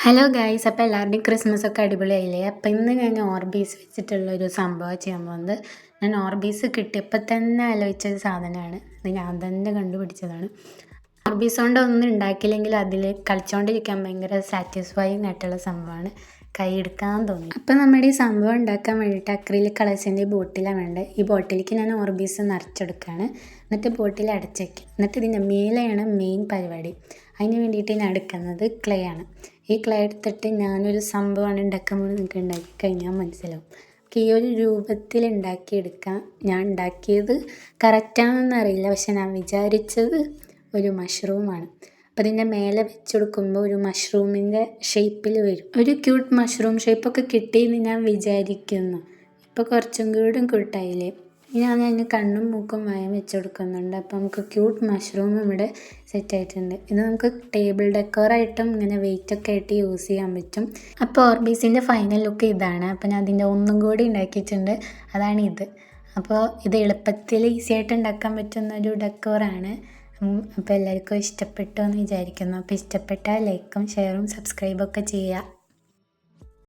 Hello guys, അപ്പോൾ എല്ലാവരുടെയും Christmas ഒക്കെ അടിപൊളിയായില്ലേ? അപ്പോൾ ഇന്ന് ഞാൻ ഓർബീസ് വെച്ചിട്ടുള്ളൊരു സംഭവം ചെയ്യാൻ പോകുന്നത്. ഞാൻ ഓർബീസ് കിട്ടിയപ്പോൾ തന്നെ ആലോചിച്ചൊരു സാധനമാണ്. ഇത് ഞാൻ തന്നെ കണ്ടുപിടിച്ചതാണ്. ഓർബീസ് കൊണ്ട് ഒന്നും ഉണ്ടാക്കിയില്ലെങ്കിൽ അതിൽ കളിച്ചുകൊണ്ടിരിക്കാൻ ഭയങ്കര സാറ്റിസ്ഫൈങ് ആയിട്ടുള്ള സംഭവമാണ്. കൈ എടുക്കാൻ തോന്നി. അപ്പോൾ നമ്മുടെ ഈ സംഭവം ഉണ്ടാക്കാൻ വേണ്ടിയിട്ട് അക്രിലിക് കളേഴ്സിൻ്റെ ഈ ബോട്ടിലാണ് വേണ്ടത്. ഈ ബോട്ടിലേക്ക് ഞാൻ ഓർബീസ് നിറച്ചെടുക്കുകയാണ്. എന്നിട്ട് ബോട്ടിൽ അടച്ച് വയ്ക്കുക. എന്നിട്ട് ഇതിൻ്റെ മേലെയാണ് മെയിൻ പരിപാടി. അതിന് വേണ്ടിയിട്ട് ഞാൻ എടുക്കുന്നത് ക്ലേ ആണ്. ഈ ക്ലേ എടുത്തിട്ട് ഞാനൊരു സംഭവമാണ് ഉണ്ടാക്കുമ്പോൾ നിങ്ങൾക്ക് ഉണ്ടാക്കി കഴിഞ്ഞാൽ മനസ്സിലാവും. ഈ ഒരു രൂപത്തിൽ ഉണ്ടാക്കിയെടുക്കാം. ഞാൻ ഉണ്ടാക്കിയത് കറക്റ്റാണെന്ന് അറിയില്ല, പക്ഷെ ഞാൻ വിചാരിച്ചത് ഒരു മഷ്റൂമാണ്. അപ്പോൾ ഇതിൻ്റെ മേലെ വെച്ച് കൊടുക്കുമ്പോൾ ഒരു മഷ്റൂമിൻ്റെ ഷേപ്പിൽ വരും. ഒരു ക്യൂട്ട് മഷ്റൂം ഷേപ്പൊക്കെ കിട്ടിയെന്ന് ഞാൻ വിചാരിക്കുന്നു. ഇപ്പോൾ കുറച്ചും കൂടി ക്യൂട്ടായില്ലേ? ഞാൻ അതിന് കണ്ണും മൂക്കും വായും വെച്ച് കൊടുക്കുന്നുണ്ട്. അപ്പോൾ നമുക്ക് ക്യൂട്ട് മഷ്റൂം ഇവിടെ സെറ്റായിട്ടുണ്ട്. ഇത് നമുക്ക് ടേബിൾ ഡെക്കോറായിട്ടും ഇങ്ങനെ വെയിറ്റൊക്കെ ആയിട്ട് യൂസ് ചെയ്യാൻ പറ്റും. അപ്പോൾ ഓർബീസിൻ്റെ ഫൈനൽ ലുക്ക് ഇതാണ്. അപ്പോൾ ഞാൻ അതിൻ്റെ ഒന്നും കൂടി ഉണ്ടാക്കിയിട്ടുണ്ട്, അതാണ് ഇത്. അപ്പോൾ ഇത് എളുപ്പത്തിൽ ഈസി ആയിട്ട് ഉണ്ടാക്കാൻ പറ്റുന്നൊരു ഡെക്കോറാണ്. അപ്പോൾ എല്ലാവർക്കും ഇഷ്ടപ്പെട്ടു എന്ന് വിചാരിക്കുന്നു. അപ്പോൾ ഇഷ്ടപ്പെട്ടാൽ ലൈക്കും ഷെയറും സബ്സ്ക്രൈബൊക്കെ ചെയ്യുക.